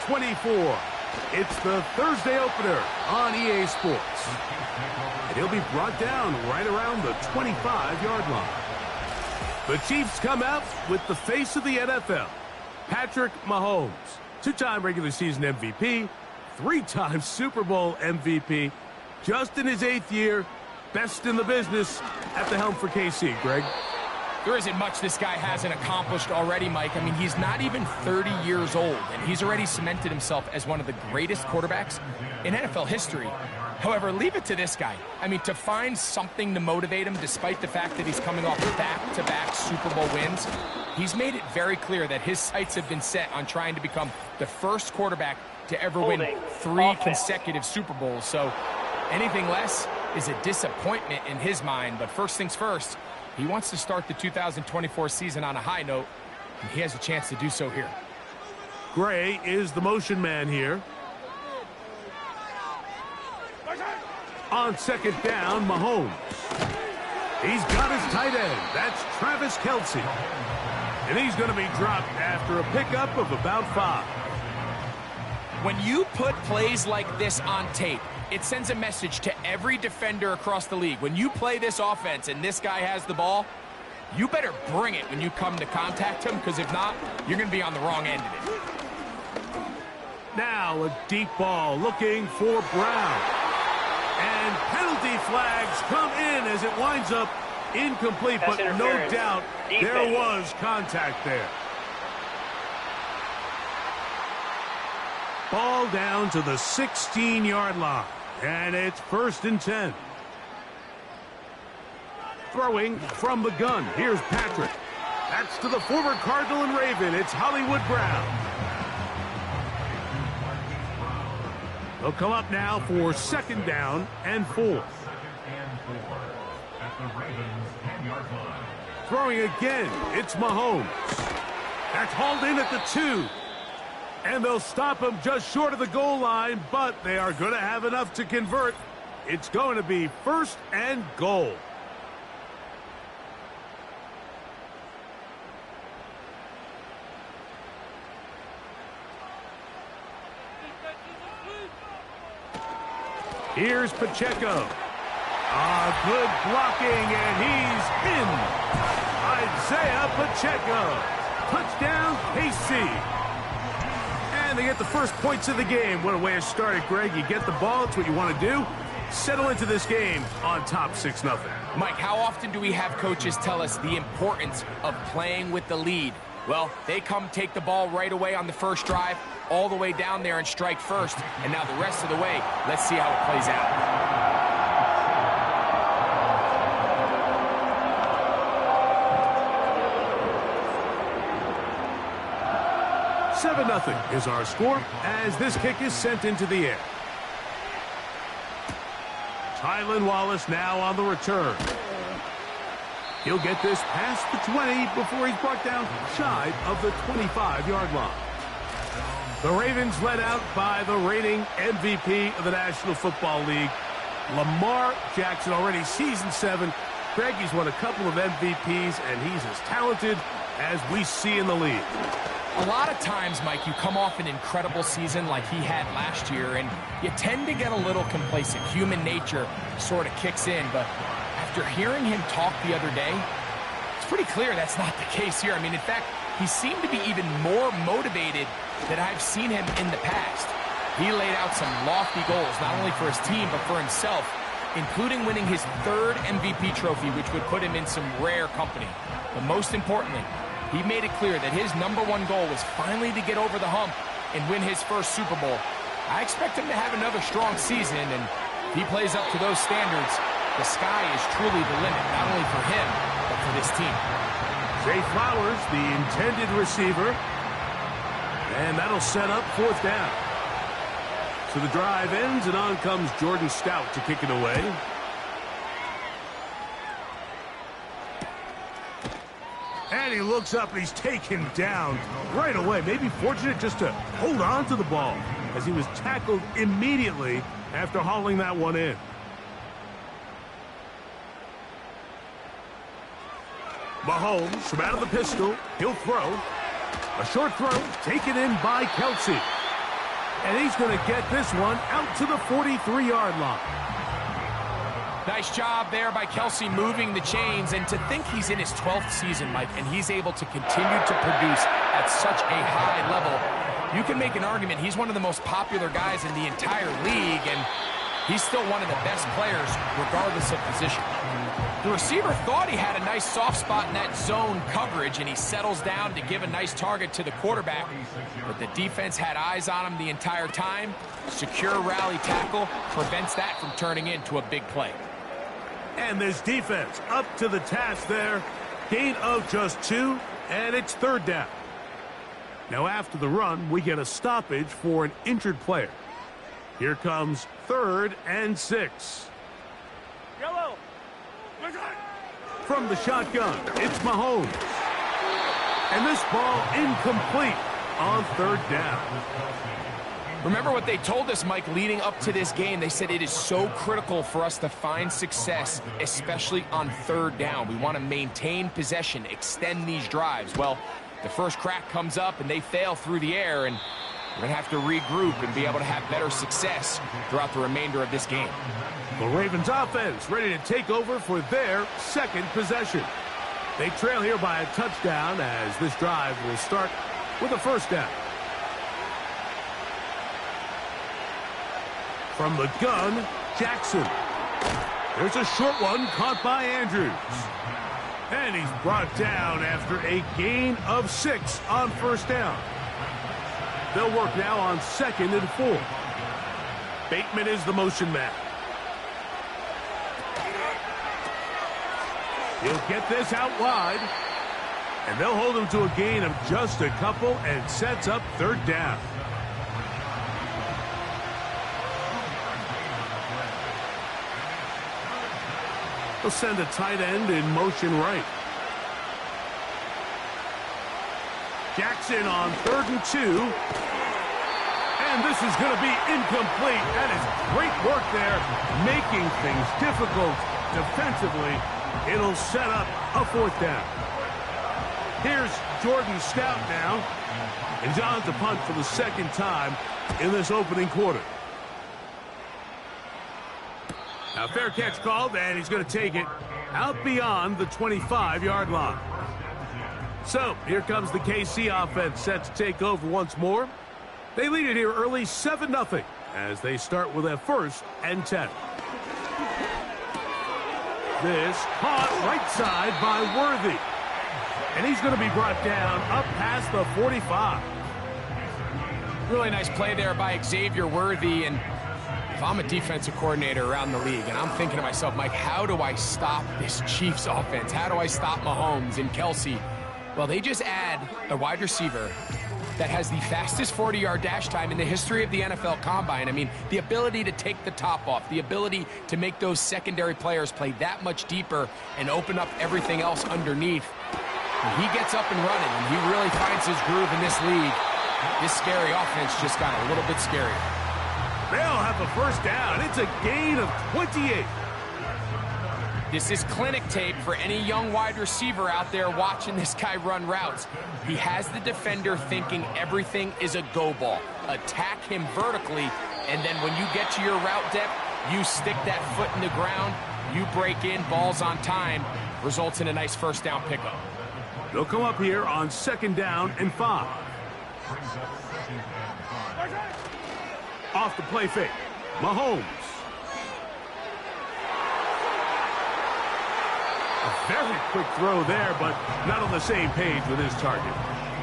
24. It's the Thursday opener on EA Sports. And he'll be brought down right around the 25-yard line. The Chiefs come out with the face of the NFL, Patrick Mahomes. Two-time regular season MVP, three-time Super Bowl MVP, just in his 8th year, best in the business at the helm for KC. Greg? There isn't much this guy hasn't accomplished already, Mike. I mean, he's not even 30 years old, and he's already cemented himself as one of the greatest quarterbacks in NFL history. However, leave it to this guy. I mean, to find something to motivate him, despite the fact that he's coming off back-to-back Super Bowl wins, he's made it very clear that his sights have been set on trying to become the first quarterback to ever win 3 consecutive Super Bowls. So anything less is a disappointment in his mind. But first things first, he wants to start the 2024 season on a high note, and he has a chance to do so here. Gray is the motion man here. On second down, Mahomes. He's got his tight end. That's Travis Kelce. And he's going to be dropped after a pickup of about 5. When you put plays like this on tape, it sends a message to every defender across the league. When you play this offense and this guy has the ball, you better bring it when you come to contact him, because if not, you're going to be on the wrong end of it. Now a deep ball looking for Brown. And penalty flags come in as it winds up incomplete, but no doubt there was contact there. Ball down to the 16-yard line, and it's 1st and 10. Throwing from the gun, here's Patrick. That's to the former Cardinal and Raven. It's Hollywood Brown. They'll come up now for 2nd down and 4. Throwing again, it's Mahomes. That's hauled in at the 2. And they'll stop him just short of the goal line, but they are going to have enough to convert. It's going to be 1st and goal. Here's Pacheco. Good blocking, and he's in. Isaiah Pacheco. Touchdown, KC. And they get the first points of the game. What a way to start it, Greg. You get the ball. It's what you want to do. Settle into this game on top 6-0. Mike, how often do we have coaches tell us the importance of playing with the lead? Well, they come take the ball right away on the first drive, all the way down there and strike first. And now the rest of the way, let's see how it plays out. 7-0 is our score as this kick is sent into the air. Tylan Wallace now on the return. He'll get this past the 20 before he's brought down shy of the 25-yard line. The Ravens led out by the reigning MVP of the National Football League, Lamar Jackson, already season 7. Greg, he's won a couple of MVPs, and he's as talented as we see in the league. A lot of times, Mike, you come off an incredible season like he had last year, and you tend to get a little complacent. Human nature sort of kicks in, but after hearing him talk the other day, it's pretty clear that's not the case here. I mean, in fact, he seemed to be even more motivated than I've seen him in the past. He laid out some lofty goals, not only for his team, but for himself, including winning his 3rd MVP trophy, which would put him in some rare company. But most importantly, he made it clear that his #1 goal was finally to get over the hump and win his first Super Bowl. I expect him to have another strong season, and if he plays up to those standards, the sky is truly the limit, not only for him, but for this team. Zay Flowers, the intended receiver, and that'll set up 4th down. So the drive ends, and on comes Jordan Stout to kick it away. And he looks up, and he's taken down right away. Maybe fortunate just to hold on to the ball as he was tackled immediately after hauling that one in. Mahomes from out of the pistol. He'll throw. A short throw taken in by Kelce. And he's going to get this one out to the 43-yard line. Nice job there by Kelce moving the chains, and to think he's in his 12th season, Mike, and he's able to continue to produce at such a high level. You can make an argument he's one of the most popular guys in the entire league, and he's still one of the best players regardless of position. The receiver thought he had a nice soft spot in that zone coverage, and he settles down to give a nice target to the quarterback, but the defense had eyes on him the entire time. Secure rally tackle prevents that from turning into a big play. And this defense up to the task there. Gain of just 2, and it's 3rd down. Now after the run, we get a stoppage for an injured player. Here comes 3rd and 6. Yellow. From the shotgun, it's Mahomes. And this ball incomplete on 3rd down. Remember what they told us, Mike, leading up to this game. They said it is so critical for us to find success, especially on 3rd down. We want to maintain possession, extend these drives. Well, the first crack comes up, and they fail through the air, and we're going to have to regroup and be able to have better success throughout the remainder of this game. The Ravens offense ready to take over for their 2nd possession. They trail here by a touchdown as this drive will start with a 1st down. From the gun, Jackson. There's a short one caught by Andrews. And he's brought down after a gain of 6 on 1st down. They'll work now on 2nd and 4. Bateman is the motion man. He'll get this out wide. And they'll hold him to a gain of just a couple and sets up 3rd down. They'll send a tight end in motion right. Jackson on 3rd and 2. And this is going to be incomplete. That is great work there, making things difficult defensively. It'll set up a 4th down. Here's Jordan Stout now. And he's on to punt for the 2nd time in this opening quarter. Now, fair catch called, and he's going to take it out beyond the 25-yard line. So, here comes the KC offense set to take over once more. They lead it here early 7-0 as they start with a 1st and 10. This caught right side by Worthy. And he's going to be brought down up past the 45. Really nice play there by Xavier Worthy, and if I'm a defensive coordinator around the league, and I'm thinking to myself, Mike, how do I stop this Chiefs offense? How do I stop Mahomes and Kelce? Well, they just add a wide receiver that has the fastest 40-yard dash time in the history of the NFL Combine. I mean, the ability to take the top off, the ability to make those secondary players play that much deeper and open up everything else underneath. When he gets up and running, and he really finds his groove in this league, this scary offense just got a little bit scarier. They'll have a 1st down. It's a gain of 28. This is clinic tape for any young wide receiver out there watching this guy run routes. He has the defender thinking everything is a go ball. Attack him vertically, and then when you get to your route depth, you stick that foot in the ground, you break in, balls on time, results in a nice 1st down pickup. They'll come up here on 2nd down and 5. Off the play fake, Mahomes. A very quick throw there, but not on the same page with his target.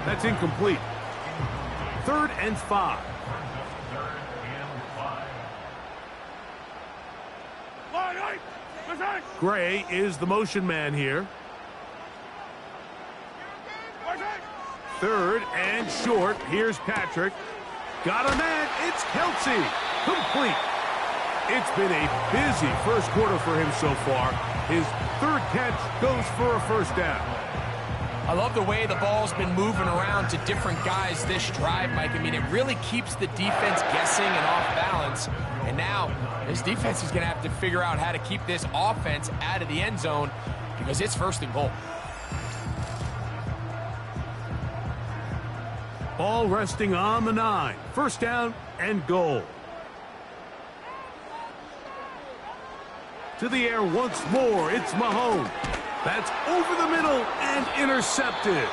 That's incomplete. 3rd and 5. Gray is the motion man here. 3rd and short. Here's Patrick. Got a man. It's Kelce. Complete. It's been a busy 1st quarter for him so far. His 3rd catch goes for a 1st down. I love the way the ball's been moving around to different guys this drive, Mike. I mean, it really keeps the defense guessing and off balance. And now this defense is going to have to figure out how to keep this offense out of the end zone because it's 1st and goal. Ball resting on the 9. First down and goal. To the air once more. It's Mahomes. That's over the middle and intercepted.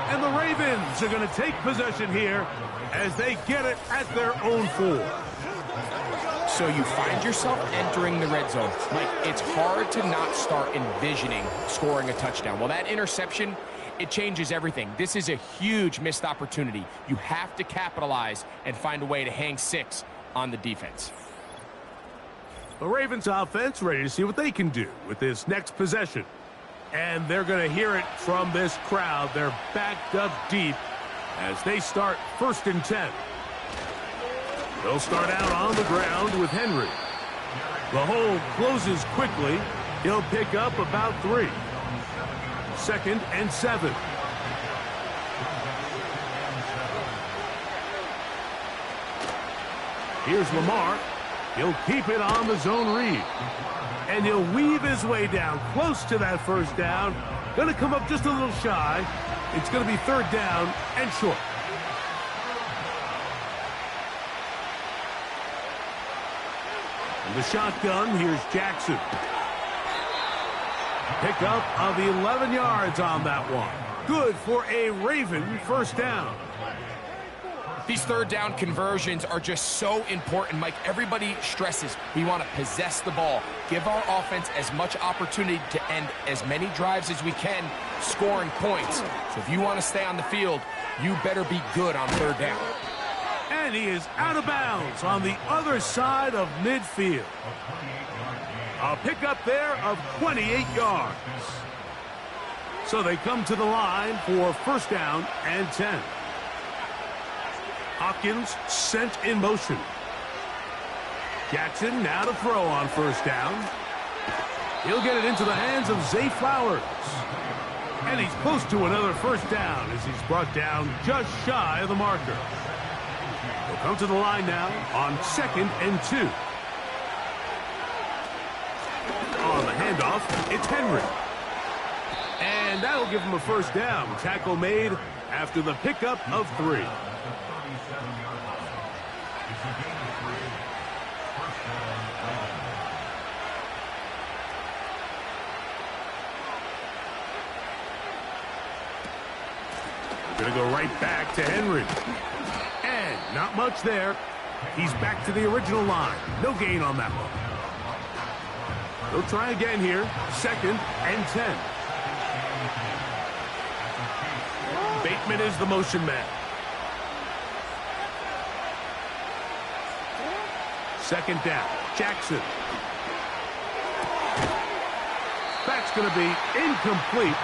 And the Ravens are going to take possession here as they get it at their own 4. So you find yourself entering the red zone. Mike, it's hard to not start envisioning scoring a touchdown. Well, that interception, it changes everything. This is a huge missed opportunity. You have to capitalize and find a way to hang 6 on the defense. The Ravens offense ready to see what they can do with this next possession. And they're going to hear it from this crowd. They're backed up deep as they start 1st and 10. They'll start out on the ground with Henry. The hole closes quickly. He'll pick up about 3. 2nd and 7. Here's Lamar. He'll keep it on the zone read. And he'll weave his way down close to that first down. Going to come up just a little shy. It's going to be 3rd down and short. In the shotgun, here's Jackson. Pickup of 11 yards on that one. Good for a Raven first down. These 3rd down conversions are just so important, Mike. Everybody stresses we want to possess the ball, give our offense as much opportunity to end as many drives as we can, scoring points. So if you want to stay on the field, you better be good on 3rd down. And he is out of bounds on the other side of midfield. A pickup there of 28 yards. So they come to the line for 1st down and 10. Hopkins sent in motion. Jackson now to throw on 1st down. He'll get it into the hands of Zay Flowers. And he's close to another 1st down as he's brought down just shy of the marker. He'll come to the line now on 2nd and 2. On the handoff, it's Henry. And that'll give him a 1st down. Tackle made after the pickup of 3. Going to go right back to Henry. And not much there. He's back to the original line. No gain on that one. They'll try again here. 2nd and 10. Bateman is the motion man. 2nd down. Jackson. That's going to be incomplete.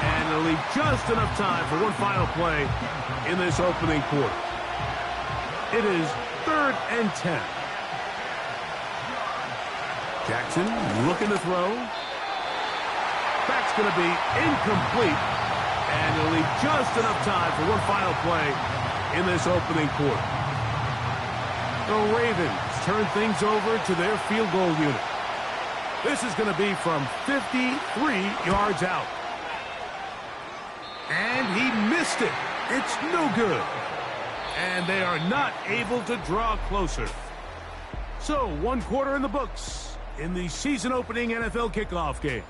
And it'll leave just enough time for one final play in this opening quarter. It is 3rd and 10. Jackson looking to throw. That's going to be incomplete. And it'll leave just enough time for one final play in this opening quarter. The Ravens turn things over to their field goal unit. This is going to be from 53 yards out. And he missed it. It's no good. And they are not able to draw closer. So, 1 quarter in the books in the season-opening NFL kickoff game.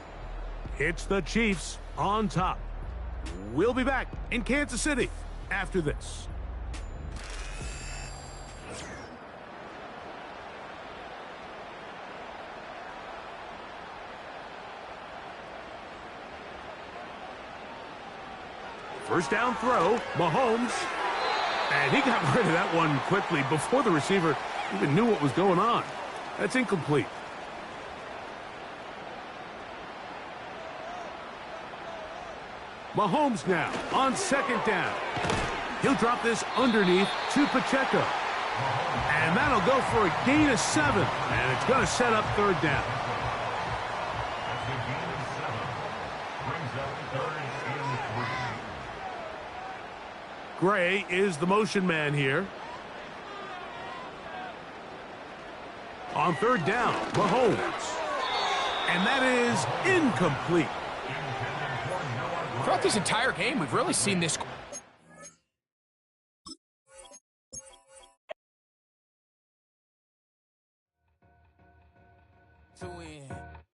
It's the Chiefs on top. We'll be back in Kansas City after this. First down throw, Mahomes. And he got rid of that one quickly before the receiver even knew what was going on. That's incomplete. Mahomes now on 2nd down. He'll drop this underneath to Pacheco. And that'll go for a gain of 7. And it's going to set up 3rd down. Gray is the motion man here. On 3rd down, Mahomes. And that is incomplete. Throughout this entire game, we've really seen this to win.